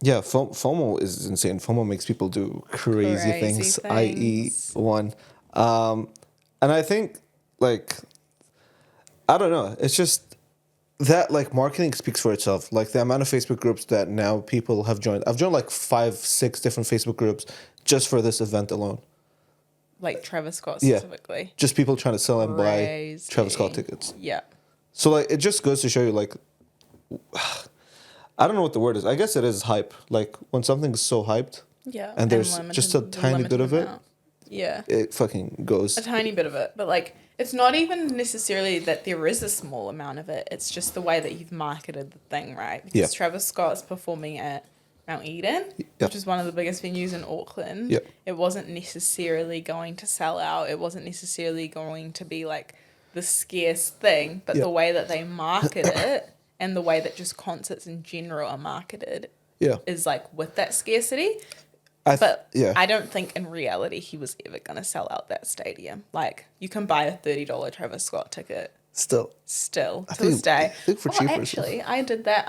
Yeah, FOMO is insane. FOMO makes people do crazy things, i.e., one. Um, and I think, like, I don't know. It's just that, like, marketing speaks for itself. Like, the amount of Facebook groups that now people have joined. I've joined, like, 5, 6 different Facebook groups just for this event alone. Like Travis Scott Yeah. specifically. Just people trying to sell and buy Crazy. Travis Scott tickets. Yeah. So, like, it just goes to show you, like, I don't know what the word is. I guess it is hype. Like, when something's so hyped Yeah. and there's just a tiny bit of it, amount. Yeah. it fucking goes. A tiny bit of it. But, like, it's not even necessarily that there is a small amount of it. It's just the way that you've marketed the thing, right? Because Yeah. Travis Scott's performing at Mount Eden, which is one of the biggest venues in Auckland. Yeah. It wasn't necessarily going to sell out. It wasn't necessarily going to be, like, the scarce thing. But the way that they market it and the way that just concerts in general are marketed is, like, with that scarcity. I don't think in reality he was ever going to sell out that stadium. Like, you can buy a $30 Travis Scott ticket. Still, to this day. I think for cheaper. Actually, I did that.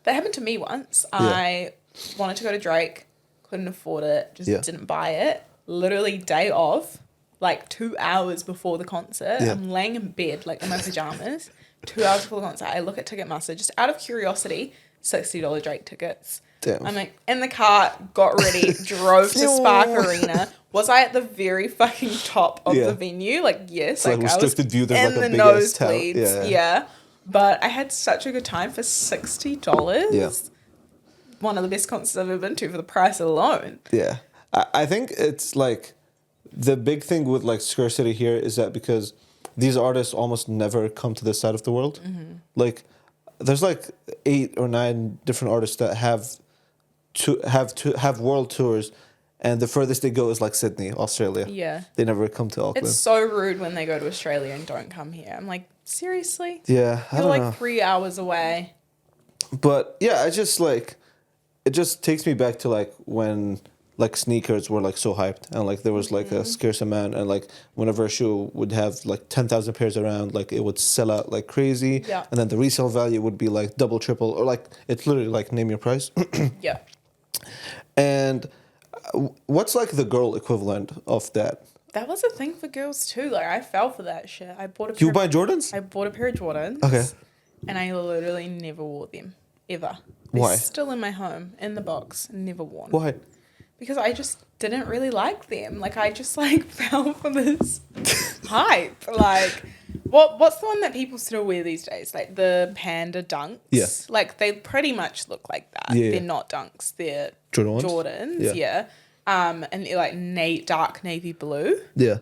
That happened to me once. I wanted to go to Drake, couldn't afford it, just didn't buy it. Literally day of, like 2 hours before the concert, I'm laying in bed, like in my pajamas. 2 hours before the concert, I look at Ticketmaster just out of curiosity, $60 Drake tickets. Damn. I'm like, in the car, got ready, drove to Spark Arena. Was I at the very fucking top of the venue? Like, yes. Like restricted view, there's in like a the big ass tower. nosebleeds. Yeah. But I had such a good time for $60. Yeah. One of the best concerts I've ever been to for the price alone. Yeah. I think it's like the big thing with like scarcity here is that because these artists almost never come to this side of the world. Mm-hmm. Like, there's like 8 or 9 different artists that have world tours, and the furthest they go is like Sydney, Australia. Yeah. They never come to Auckland. It's so rude when they go to Australia and don't come here. I'm like, seriously? Yeah, I You're don't like know. 3 hours away. But yeah, I just like, it just takes me back to like when like sneakers were like so hyped and like there was like a scarce amount, and like whenever a shoe would have like 10,000 pairs around, like it would sell out like crazy. Yeah. And then the resale value would be like double, triple, or like it's literally like name your price. Yeah. And what's like the girl equivalent of that? That was a thing for girls too. Like, I fell for that shit. I bought a pair You buy Jordans? I bought a pair of Jordans. Okay. And I literally never wore them. Ever. They're Why? still in my home, in the box, never worn. Why? Because I just didn't really like them. Like, I just, like, fell for this hype. Like, what's the one that people still wear these days? Like, the panda dunks? Yeah. Like, they pretty much look like that. Yeah. They're not dunks. They're Jordans? Yeah. And they're, like, dark navy blue. Yeah.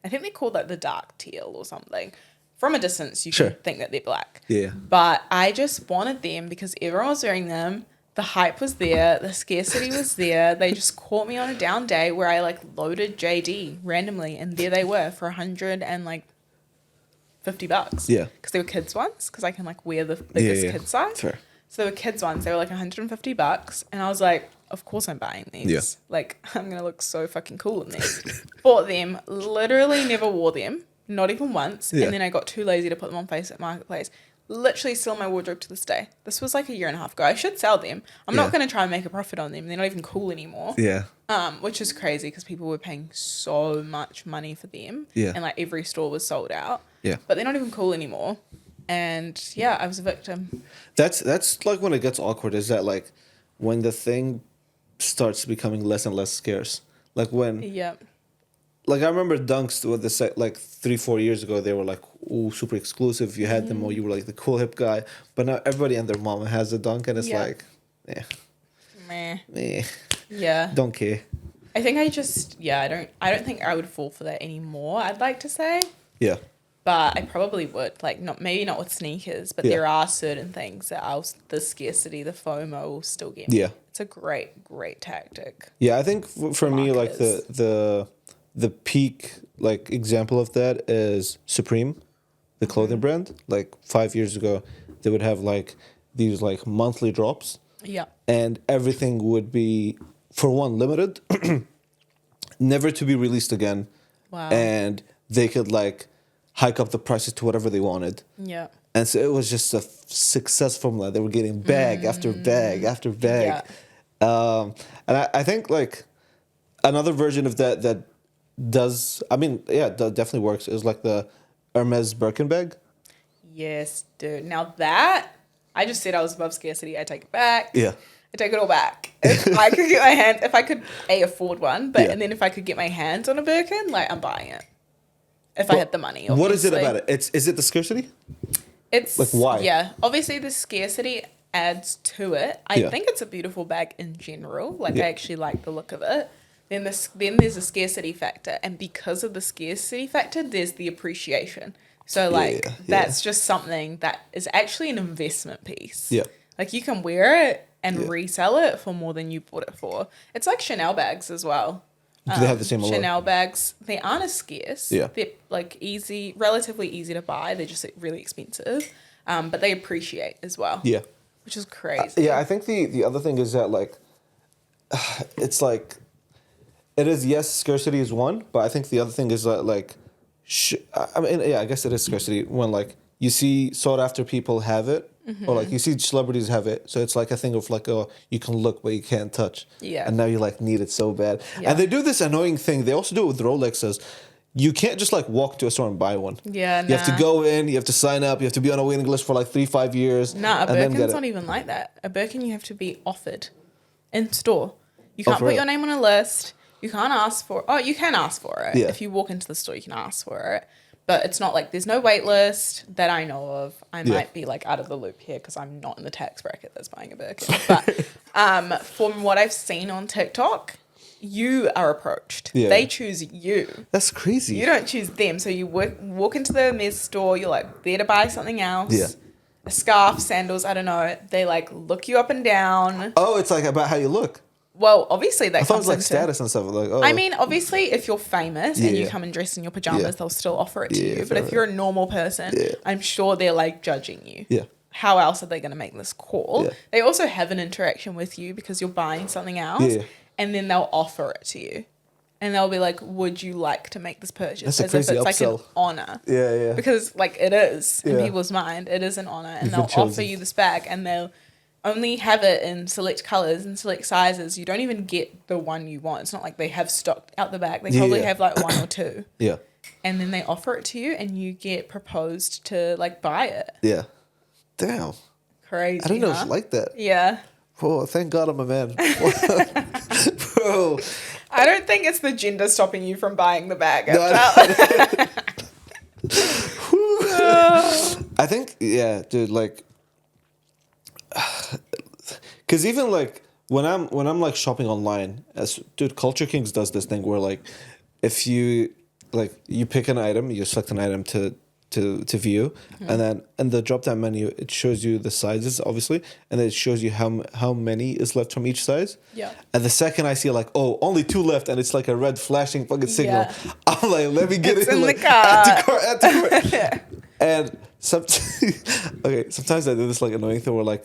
I think they're called, like, the dark teal or something. From a distance, you Sure. can think that they're black. Yeah. But I just wanted them because everyone was wearing them. The hype was there. The scarcity was there. They just caught me on a down day where I like loaded JD randomly, and there they were for $150. Yeah. Because they were kids ones. Because I can like wear the biggest kid size. Fair. So they were kids ones. They were like $150, and I was like, of course I'm buying these. Yeah. Like, I'm gonna look so fucking cool in these. Bought them. Literally never wore them. Not even once. Yeah. And then I got too lazy to put them on Facebook Marketplace. Literally still in my wardrobe to this day. This was like a 1.5 years ago. I should sell them. I'm not going to try and make a profit on them. They're not even cool anymore. Yeah. Which is crazy because people were paying so much money for them. Yeah. And like every store was sold out. Yeah. But they're not even cool anymore. And yeah, I was a victim. That's like when it gets awkward, is that like when the thing starts becoming less and less scarce. Like when Yeah. like I remember dunks with the set like 3-4 years ago, they were like, ooh, super exclusive. You had them or you were like the cool hip guy. But now everybody and their mama has a dunk, and it's like, Meh. Yeah. Don't care. I think I don't think I would fall for that anymore, I'd like to say. Yeah. But I probably would. Like, maybe not with sneakers, but there are certain things that the scarcity, the FOMO will still get me. Yeah. It's a great, great tactic. Yeah, I think for me, like Marketers. the peak like example of that is Supreme, the clothing brand. Like 5 years ago, they would have like these like monthly drops. Yeah. And everything would be, for one, limited, never to be released again. Wow. And they could like hike up the prices to whatever they wanted. Yeah. And so it was just a success formula. They were getting bag after bag after bag. Yeah. And I think like another version of that does, I mean, yeah, that definitely works, is like the Hermès Birkin bag. Yes, dude. Now that, I just said I was above scarcity, I take it back. Yeah. I take it all back. If I could get my hand, if I could afford one, but and then if I could get my hands on a Birkin, like I'm buying it. If I had the money, obviously. What is it about it? Is it the scarcity? It's like, why? Yeah, obviously the scarcity adds to it. I think it's a beautiful bag in general. Like I actually like the look of it. Then there's a scarcity factor, and because of the scarcity factor, there's the appreciation. So like that's just something that is actually an investment piece. Yeah, like you can wear it and resell it for more than you bought it for. It's like Chanel bags as well. Do they have the same Chanel bags? They aren't as scarce. Yeah, they're like relatively easy to buy. They're just like really expensive, but they appreciate as well. Yeah, which is crazy. Yeah, I think the other thing is that like it's like it is, yes, scarcity is one, but I think the other thing is that like I mean, yeah, I guess it is scarcity when like you see sought after people have it. Or like you see celebrities have it, so it's like a thing of like, oh, you can look but you can't touch. Yeah. And now you like need it so bad. Yeah. And they do this annoying thing. They also do it with Rolexes. You can't just like walk to a store and buy one. Yeah. You have to go in. You have to sign up. You have to be on a waiting list for like 3-5 years. Nah, a Birkin's not even like that. A Birkin you have to be offered in store. You can't put your name on a list. You can't ask for. Oh, you can ask for it. Yeah. If you walk into the store, you can ask for it. But it's not like there's no wait list that I know of. I might be like out of the loop here because I'm not in the tax bracket that's buying a Birkin. But from what I've seen on TikTok, you are approached. Yeah. They choose you. That's crazy. You don't choose them. So you walk into the Hermès store. You're like there to buy something else. Yeah. A scarf, sandals, I don't know. They like look you up and down. Oh, it's like about how you look. Well, obviously that I thought it was like status and stuff. Like, oh. I mean, obviously, if you're famous and you come and dress in your pajamas, they'll still offer it to you. But if you're a normal person, I'm sure they're like judging you. Yeah. How else are they going to make this call? Yeah. They also have an interaction with you because you're buying something else, and then they'll offer it to you, and they'll be like, "Would you like to make this purchase?" That's as if it's like an honor. Yeah, yeah. Because like it is in people's mind, it is an honor, and they'll offer you this bag, and they'll only have it in select colors and select sizes. You don't even get the one you want. It's not like they have stocked out the back. They probably have like one or two. Yeah. And then they offer it to you and you get proposed to like buy it. Yeah. Damn. Crazy. I didn't know it was like that. Yeah. Oh, thank God I'm a man. Bro. I don't think it's the gender stopping you from buying the bag. No, I think, yeah, dude, like, because even like when I'm like shopping online, dude, Culture Kings does this thing where like if you like you pick an item, you select an item to view, and then in the drop down menu it shows you the sizes obviously, and then it shows you how many is left from each size. Yeah. And the second I see like, oh, only 2 left, and it's like a red flashing fucking signal, I'm like, let me get it in like, the car. Add to cart. And sometimes I do this like annoying thing where like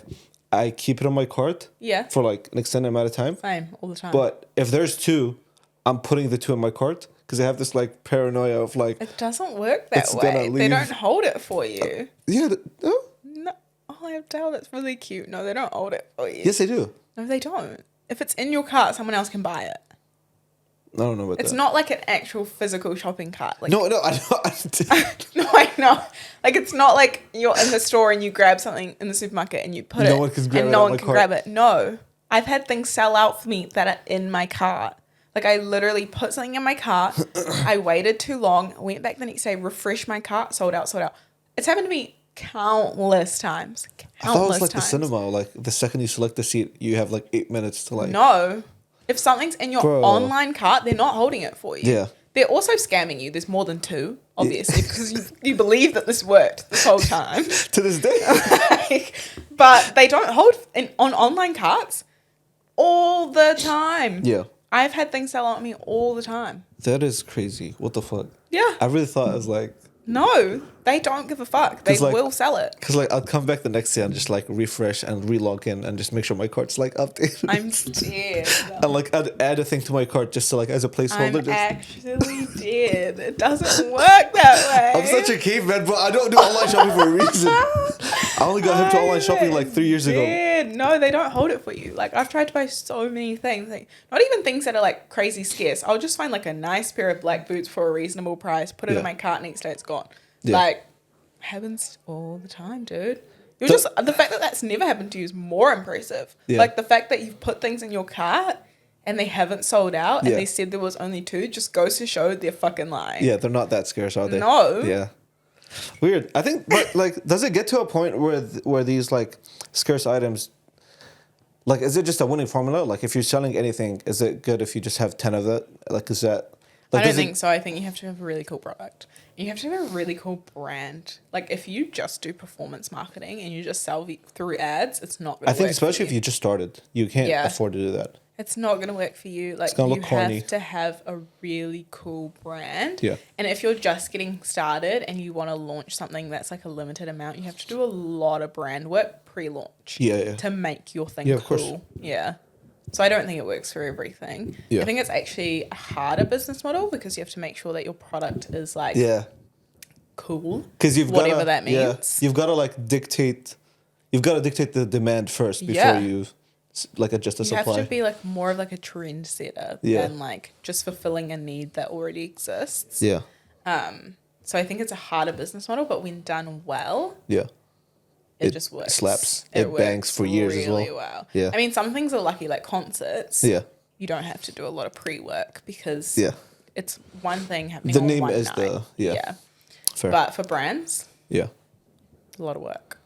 I keep it on my cart for like an extended amount of time. Same, all the time. But if there's 2, I'm putting the 2 in my cart because I have this like paranoia of like it doesn't work that way. They don't hold it for you. No. Oh, I have to tell that's really cute. No, they don't hold it for you. Yes, they do. No, they don't. If it's in your cart, someone else can buy it. I don't know about it's not like an actual physical shopping cart. Like, no, I know. No, I know. Like, it's not like you're in the store and you grab something in the supermarket and you put no one can grab and it no one can grab it. No. I've had things sell out for me that are in my cart. Like, I literally put something in my cart. I waited too long. Went back the next day, refreshed my cart, sold out. It's happened to me countless times. I thought it was like the cinema. Like, the second you select the seat, you have like 8 minutes to like... No. If something's in your online cart, they're not holding it for you. Yeah. They're also scamming you. There's more than 2, obviously, because you believe that this worked this whole time. To this day. But they don't hold on online carts all the time. Yeah. I've had things sell out on me all the time. That is crazy. What the fuck? Yeah. I really thought it was like No, they don't give a fuck. They 'Cause, like- will sell it. Because like I'll come back the next day and just like refresh and re-log in and just make sure my cart's like updated. I'm scared. And like I'd add a thing to my cart just to like as a placeholder. I'm just, actually dead. It doesn't work that way. I'm such a caveman, but I don't do online shopping for a reason. I only got him to online shopping like 3 years ago. Dead. No, they don't hold it for you. Like I've tried to buy so many things. Like, not even things that are like crazy scarce. I'll just find like a nice pair of black boots for a reasonable price, put it in my cart, next day it's gone. Yeah. Like, happens all the time, dude. You're just the fact that that's never happened to you is more impressive. Yeah. Like the fact that you've put things in your cart and they haven't sold out and they said there was only 2 just goes to show they're fucking lying. Yeah, they're not that scarce, are they? No. Yeah. Weird. I think, but like, does it get to a point where these like scarce items, like, is it just a winning formula? Like, if you're selling anything, is it good if you just have 10 of it? Like, is that? Like, I don't think so. I think you have to have a really cool product. You have to have a really cool brand. Like, if you just do performance marketing and you just sell through ads, it's not going to work. I think especially if you just started, you can't afford to do that. It's not going to work for you. Like, gonna you look corny. have to have a really cool brand. Yeah. And if you're just getting started and you want to launch something that's like a limited amount, you have to do a lot of brand work pre-launch. Yeah. To make your thing Yeah, cool. of course. Yeah. So I don't think it works for everything. Yeah. I think it's actually a harder business model because you have to make sure that your product is like cool. Because you've whatever gotta, that means. you've got to like dictate. You've got to dictate the demand first before you like adjust the You supply. have to be like more of like a trendsetter than like just fulfilling a need that already exists. Yeah. So I think it's a harder business model, but when done well, Yeah. it just works. Slaps. It bangs for years as well. Really well. Yeah. I mean, some things are lucky, like concerts. Yeah. You don't have to do a lot of pre-work because it's one thing happening The on name one is night. the- yeah. Fair. But for brands, Yeah. a lot of work.